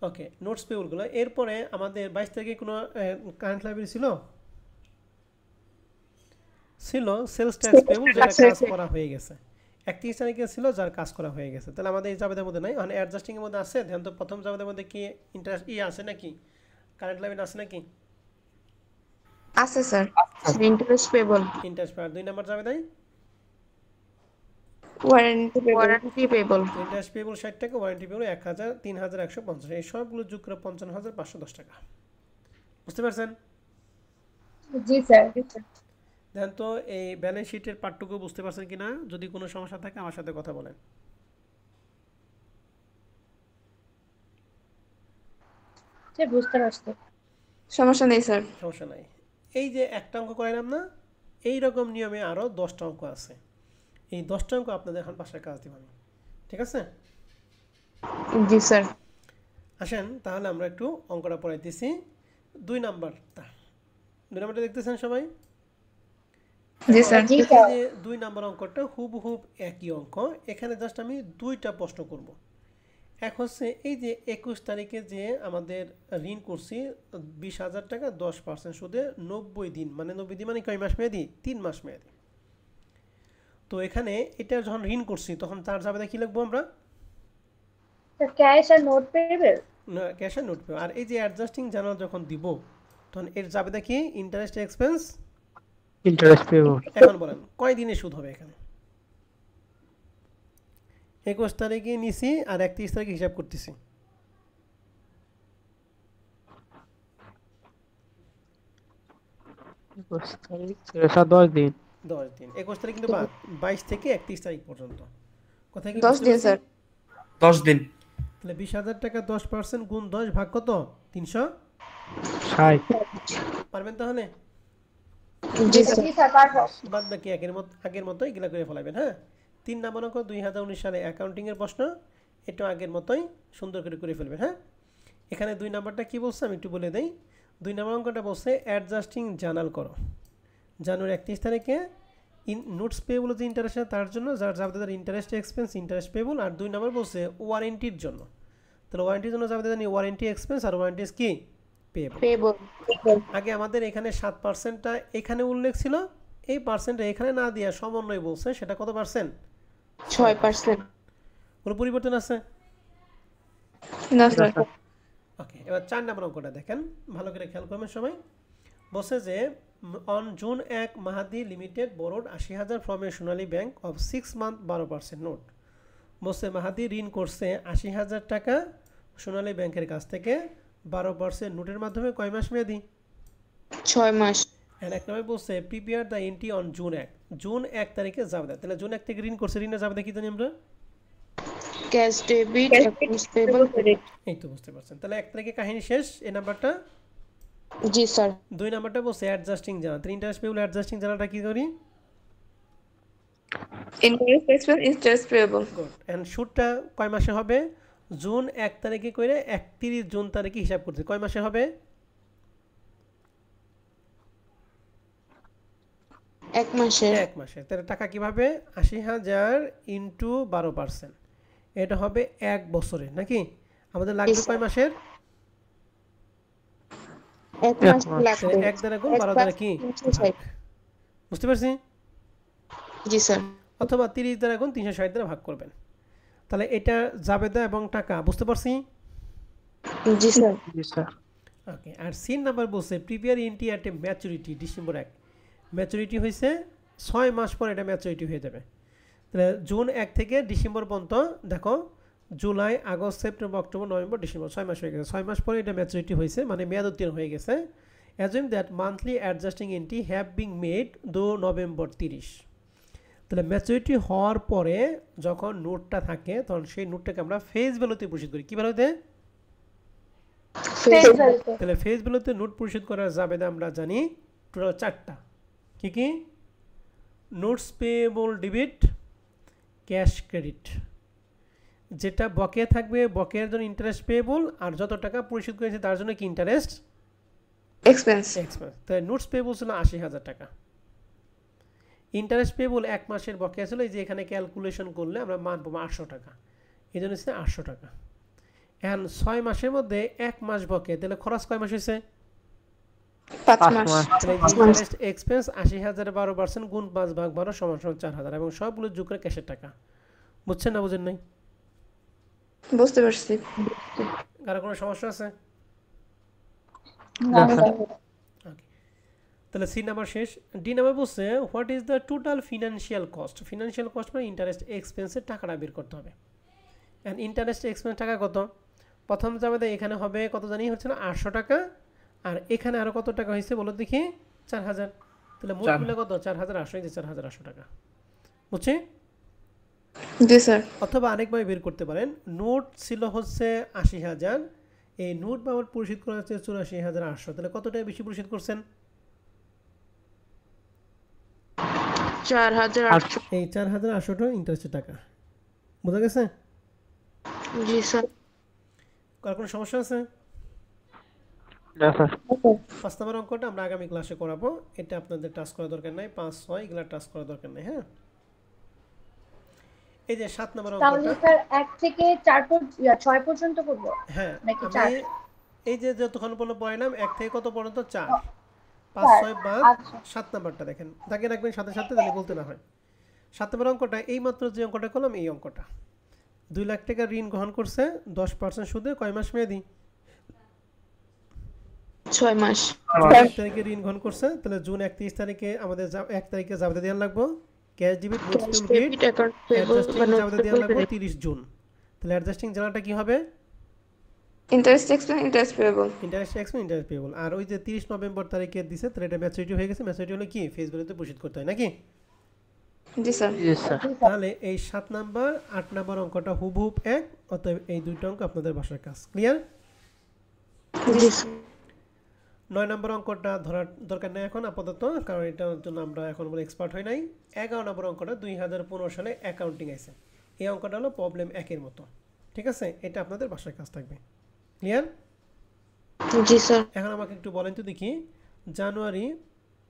ওকে, নোটস পেয়েবলগুলো। এরপরে আমাদের 22 তারিখে কোনো কারেন্ট লাইব্রেরি ছিল, সেলস ট্যাক্স পেয়েবল, যেটা কাজ করা হয়ে গেছে। 31 তারিখে ছিল, যার কাজ করা হয়ে গেছে। তাহলে আমাদের এই জাবেদের মধ্যে নাই। মানে অ্যাডজাস্টিং এর মধ্যে আছে। ধ্যান তো প্রথম জাবেদের মধ্যে কি ইন্টারেস্ট আছে নাকি, কারেন্ট লাইব্রেরি আছে নাকি? আছে sir. Interest payable. Interest per 2 number জাবেদ নাই? Warranty payable. Warranty payable. Interest payable 60 টাকা, ওয়ারেন্টি পেয়েবল 1,000, 3,150। এই সবগুলো যোগ করে 55,510 টাকা। বুঝতে পারছেন? জি স্যার। দেন তো এই ব্যালেন্স শিটের পার্টটুকু বুঝতে পারছেন কিনা? যদি কোনো সমস্যা থাকে আমার সাথে কথা বলেন। স্যার বুঝতে পারছি। সমস্যা নেই স্যার। সমস্যা নাই। এই যে একটা অঙ্ক করাইলাম না, এই রকম নিয়মে আরও 10টা অঙ্ক আছে। এই 10টা অঙ্ক আপনাদের এখন বাসায় কাজ দিব আমি। ঠিক আছে? জি স্যার। আসেন তাহলে আমরা একটু অঙ্কটা পড়াইতেছি। 2 নাম্বারটা দেখতেছেন সবাই? জি স্যার। জি এই স্যার। যে 2 নাম্বার অঙ্কটা হুবহুব একই অঙ্ক। এখানে জাস্ট আমি 2টা প্রশ্ন করব। এক হচ্ছে এই যে 21 তারিখে যে আমাদের ঋণ করছি 20,000 টাকা 10% সুদে 90 দিন, মানে 90 দিন মানে কয় মাস মেয়াদি? 3 মাস মেয়াদি। তো এখানে এটা যখন ঋণ করছি তখন তার জাবেদা কি লিখবো আমরা? স্যার ক্যাশ আর নোট পেয়েবল। না, ক্যাশ আর নোট পেব। আর এই যে অ্যাডজাস্টিং জার্নাল যখন দিব তখন এর জাবেদা কি? Interest expense interest payable. এখন বলেন কয় দিনে সুদ হবে এখানে? 21 তারিখে নিছি আর 31 তারিখে হিসাব করতেছি। স্যার 10 দিন। 10 দিন। 21 তারিখ কিন্তু বাদ, 22 থেকে 31 তারিখ পর্যন্ত। কথা কি 10 বুঝতে দিন পারছি? স্যার। 10 দিন। তাহলে 20,000 টাকা 10% গুণ 10 ভাগ কত? 300। 60। পারবেন তাহলে? জি স্যার। জি স্যার পারবো। বাদ বাকি আগের মতো এগুলা করে ফেলাবেন। হ্যাঁ, 3 নাম্বার অঙ্ক 2019 সালে অ্যাকাউন্টিং এর প্রশ্ন, এটা আগের মতোই সুন্দর করে ফেলবেন। হ্যাঁ, এখানে 2 নাম্বারটা কি বলছে আমি একটু বলে দেই। 2 নাম্বার অঙ্কটা বলছে অ্যাডজাস্টিং জার্নাল করো। জানুয়ারি 31 তারিখে নোটস পেয়েবল যে ইন্টারেস্ট তার জন্য, যার যাদের ইন্টারেস্ট এক্সপেন্স ইন্টারেস্ট পেয়েবল। আর 2 নাম্বার বলছে ওয়ারেন্টির জন্য। তাহলে ওয়ারেন্টির জন্য যাদের জানি ওয়ারেন্টি এক্সপেন্স আর ওয়ারেন্টিস কি পেয়েবল। পেবল। আগে আমাদের এখানে 7%টা এখানে উল্লেখ ছিল, এই পার্সেন্টটা এখানে না দিয়ে সমন্বয় বলছে, সেটা কত পার্সেন্ট? 6%। কোনো পরিবর্তন আছে? না স্যার। ওকে, এবার 4 নম্বর অঙ্কটা দেখেন, ভালো করে খেয়াল করবেন সবাই। বলছে যে on June 1 Mahadi limited borrowed 80,000 from a Sonali bank of 6 month 12% note. বলছে মাহাদি ঋণ করছে 80,000 টাকা সোনালী ব্যাংকের কাছ থেকে 12% নোটের মাধ্যমে কয় মাস মেয়াদি? 6 মাস। এক নম্বর বলছে prepare the entry on June 1। June 1 তারিখে যাবে। তাহলে জুন 1 থেকে ঋণ করছে, ঋণের যাবে কি জানি আমরা? Cash debit accounts payable credit. এই তো বুঝতে পারছেন। তাহলে 1 তারিখে কাহিনী শেষ। এই নাম্বারটা। জি স্যার। 2 নাম্বারটা বলছে adjusting journal. Interest payable adjusting জার্নালটা কি করি? Interest expense interest payable. Good. And সুদটা কয় মাসে হবে? জুন 1 তারিখে কইরে 31 জুন তারিখে হিসাব করতে কয় মাসে হবে? 1 মাসে। 1 মাসে। তাহলে টাকা কিভাবে? 80,000 ইনটু 12%, এটা হবে 1 বছরে নাকি? আমাদের লাগবে কয় মাসের? 1 মাস লাগবে। 1 দ্বারা গুণ 12 দ্বারা কি? 360। বুঝতে পারছি? জি স্যার। অথবা 30 দ্বারা গুণ 360 দ্বারা ভাগ করবেন। তাহলে এটা জাবেদা এবং টাকা, বুঝতে পারছি? জি স্যার। জি স্যার। ওকে, আর সিন নাম্বার বলছে prepare entry at a maturity December 1, maturity হয়েছে 6 মাস পর এটা ম্যাচুরিটি হয়ে যাবে। তাহলে জুন 1 থেকে ডিসেম্বর পর্যন্ত দেখো, July, August, September, October, November, December, 6 মাস হয়ে গেছে। 6 মাস পরে এটা ম্যাচুরিটি হয়েছে, মানে মেয়াদ উত্তীর্ণ হয়ে গেছে। Assume that monthly adjusting entry have being made দো নভেম্বর 30। তাহলে ম্যাচুরিটি হওয়ার পরে যখন নোটটা থাকে তখন সেই নোটটাকে আমরা ফেস ভ্যালুতে পরিশোধ করি। কী ভ্যালুতে? ফেস ভ্যালুতে। তাহলে ফেস ভ্যালুতে নোট পরিশোধ করা যাবে না, আমরা জানি টোটাল 4টা। কি কি? Notes payable debit, cash credit. যেটা বকেয়া থাকবে বকেয়ার জন্য ইন্টারেস্ট পেয়েবল, আর যত টাকা পরিশোধ করেছে তার জন্য কি ইন্টারেস্ট এক্সপেন্স। এক্সপেন্স। তাই নোটস পেয়েবল ছিল 80,000 টাকা, ইন্টারেস্ট পেয়েবল 1 মাসের বকেয়া ছিল, এই যে এখানে ক্যালকুলেশন করলে আমরা মান পাবো 800 টাকা, এই জন্য হচ্ছে 800 টাকা। এখন 6 মাসের মধ্যে 1 মাস বকেয়া, তাহলে খরচ কয় মাস হয়েছে? 5 5 মাস। মাস। তাহলে ইন্টারেস্ট এক্সপেন্স 80,000 12% গুণ 5 ভাগ 12 সমান 4000, এবং সবগুলো যোগ করে ক্যাশের টাকা। বুঝছেন না বুঝেন নাই? বুঝতে পারছি। কারো কোনো সমস্যা আছে? না স্যার। ওকে, তাহলে সি নাম্বার শেষ। ডি নাম্বার বলছে what is the total financial cost. Financial cost মানে ইন্টারেস্ট এক্সপেন্সের টাকাটা বের করতে হবে। অ্যান্ড ইন্টারেস্ট এক্সপেন্স টাকা কত? প্রথম যাবে এখানে হবে কত জানি, হচ্ছে না 800 টাকা, আর এখানে আরও কত টাকা হয়েছে বলো দেখি? 4000। তাহলে মোট মিলে কত? 4800, এই যে 4800 টাকা। বুঝছি? জি স্যার। অথবা আরেকভাবে বের করতে পারেন, নোট ছিল হচ্ছে 80,000, এই নোট বাবদ পরিশোধ করা হচ্ছে 84,800, তাহলে কত টাকা বেশি পরিশোধ করছেন? 4800। এই 4800 টাকা ইন্টারেস্টের টাকা। বোঝা গেছে? জি স্যার। কার কোনো সমস্যা আছে? না স্যার। 5 নম্বর অঙ্কটা আমরা আগামী ক্লাসে করাবো, এটা আপনাদের টাচ করা দরকার নাই, 5, 6 এগুলা টাচ করা দরকার নাই। হ্যাঁ, এই যে 7 নম্বর তাহলে অঙ্কটা, স্যার 1 থেকে 6 পর্যন্ত করব হ্যাঁ নাকি আমি 4? এই যে যতক্ষণ পর্যন্ত পড়াইলাম 1 থেকে কত পর্যন্ত? 4, 5, 4, 6 বাদ আচ্ছা। 7 নাম্বারটা দেখেন, দাগে রাখবেন সাথে সাথে, তাহলে বলতে না হয়। 7 নম্বর অঙ্কটা এই মাত্র যে অঙ্কটা করলাম, এই অঙ্কটা 2 লাখ টাকা ঋণ গ্রহণ করছে 10% সুদে, কয় মাস মেয়াদি? 6 মাস। 1 তারিখে ঋণ গ্রহণ করছে, তাহলে জুন 31 তারিখে আমাদের 1 তারিখে জাবেদা দেওয়ার লাগবো cash debit, notes cash payable debit, account payable adjusting বা নোট জাবেদা দেওয়ার লাগবো পেয়েবল। 30 জুন। তাহলে অ্যাডজাস্টিং জানাটা কি হবে? Interest expense, interest payable. Interest expense, interest payable. আর ওই যে 30 নভেম্বর তারিখে দিছে, তাহলে এটা ম্যাচুরিটি হয়ে গেছে। ম্যাচুরিটি হলে কি ফেস ভ্যালুতে পরিশোধ করতে হয় নাকি? জি স্যার। জি স্যার। তাহলে এই 7 নাম্বার 8 নাম্বার অঙ্কটা হুবহুব এক, অতএব এই দুইটা অঙ্ক আপনাদের বাসার কাজ। ক্লিয়ার? জি স্যার। 9 নম্বর অঙ্কটা ধরার দরকার নেই এখন আপাতত, কারণ এটার জন্য আমরা এখন বলে এক্সপার্ট হই নাই। 11 নম্বর অঙ্কটা 2015 সালে অ্যাকাউন্টিং আছে, এই অঙ্কটা হলো প্রবলেম 1-এর মতো। ঠিক আছে, এটা আপনাদের বাসার কাজ থাকবে। ক্লিয়ার? জি স্যার। এখন আমাকে একটু বলেন তো দেখি, জানুয়ারি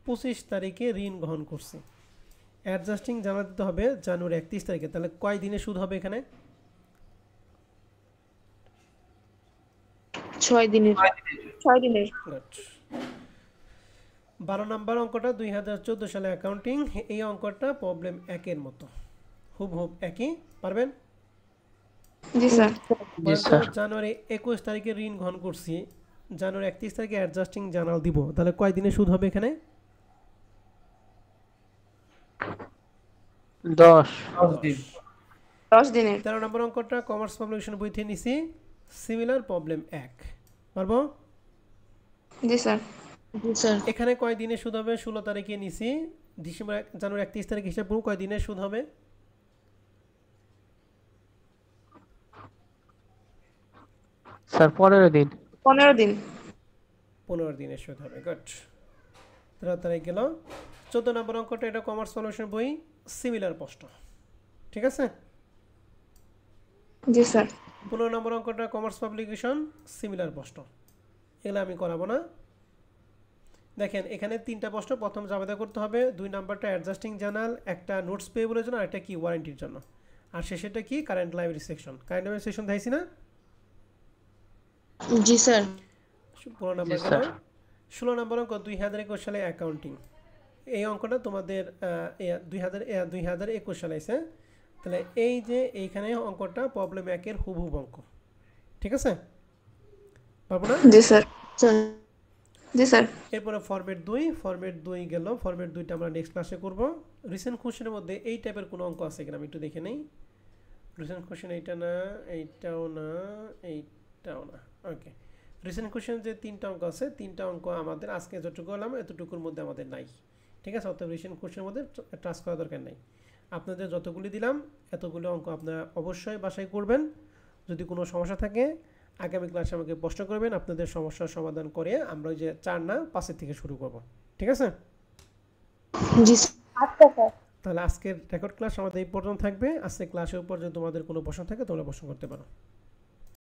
25 তারিখে ঋণ গ্রহণ করছে, অ্যাডজাস্টিং জানা দিতে হবে জানুয়ারি 31 তারিখে, তাহলে কয় দিনে সুদ হবে এখানে? 6 দিনের। 6 দিনের। গুড। 12 নম্বর অঙ্কটা 2014 সালে অ্যাকাউন্টিং, এই অঙ্কটা প্রবলেম 1-এর মতো, হুবহুব একই। পারবেন? জি স্যার। জি স্যার। জানুয়ারি 21 তারিখে ঋণ গ্রহণ করছি, জানুয়ারি 31 তারিখে অ্যাডজাস্টিং জানাল দিব, তাহলে কয় দিনে সুদ হবে এখানে? 10 দিন। 10 দিনের। 13 নম্বর অঙ্কটা কমার্স পাবলিকেশন বই থেকে নিছি, সিমিলার প্রবলেম 1। পারবো? জি স্যার। জি স্যার। এখানে কয় দিনে সুদ হবে? 16 তারিখে নিছি, জানুয়ারি 31 তারিখ হিসাব করব, কয় দিনে সুদ হবে? স্যার 15 দিন। 15 দিন। 15 দিনের সুদ হবে। গুড। 13 তারিখ গেল। 14 নম্বর অঙ্কটা এটা কমার্স সলিউশন বই, সিমিলার প্রশ্ন। ঠিক আছে? জি স্যার। 15 নম্বর অঙ্কটা কমার্স পাবলিকেশন, সিমিলার প্রশ্ন, এগুলো আমি করাবো না। দেখেন এখানে 3টা প্রশ্ন, প্রথম জাবেদা করতে হবে, 2 নাম্বারটা অ্যাডজাস্টিং জার্নাল, একটা নোটস পেয়েবলের জন্য, আর একটা কি ওয়ারেন্টির জন্য, আর শেষেরটা কি current library section. Current library section দেখাইছি না? জি স্যার। 15 নাম্বার জি, গেল। স্যার। 16 নম্বর অঙ্ক 2021 সালে অ্যাকাউন্টিং, এই অঙ্কটা তোমাদের 2021 সালে আছে। তাহলে এই যে এইখানে অঙ্কটা প্রবলেম 1-এর হুবহু অঙ্ক, ঠিক আছে? পারবো না? জি স্যার। জি স্যার। এরপরে ফরম্যাট 2 গেল। ফরম্যাট 2টা আমরা নেক্সট ক্লাসে করব। রিসেন্ট কোশ্চেনের মধ্যে এই টাইপের কোনো অঙ্ক আছে কিনা আমি একটু দেখে নেই। রিসেন্ট কোশ্চেন এইটা না, এইটাও না, এইটাও না। ওকে, রিসেন্ট কোশ্চেন যে 3টা অঙ্ক আছে, 3টা অঙ্ক আমাদের আজকে যতটুকু হলাম এতটুকুর মধ্যে আমাদের নাই, ঠিক আছে? অর্থাৎ রিসেন্ট কোশ্চেনের মধ্যে টাচ করা দরকার নাই। আপনাদের যতগুলি দিলাম এতগুলো অঙ্ক আপনারা অবশ্যই বাসায় করবেন। যদি কোনো সমস্যা থাকে আগামী ক্লাসে আমাকে প্রশ্ন করবেন, আপনাদের সমস্যার সমাধান করে আমরা ওই যে 4 না 5-এর থেকে শুরু করব, ঠিক আছে? জি আচ্ছা স্যার। তাহলে আজকের রেকর্ড ক্লাস আমাদের এই পর্যন্ত থাকবে। আজকে ক্লাসের উপর যদি তোমাদের কোনো প্রশ্ন থাকে তোমরা প্রশ্ন করতে পারো।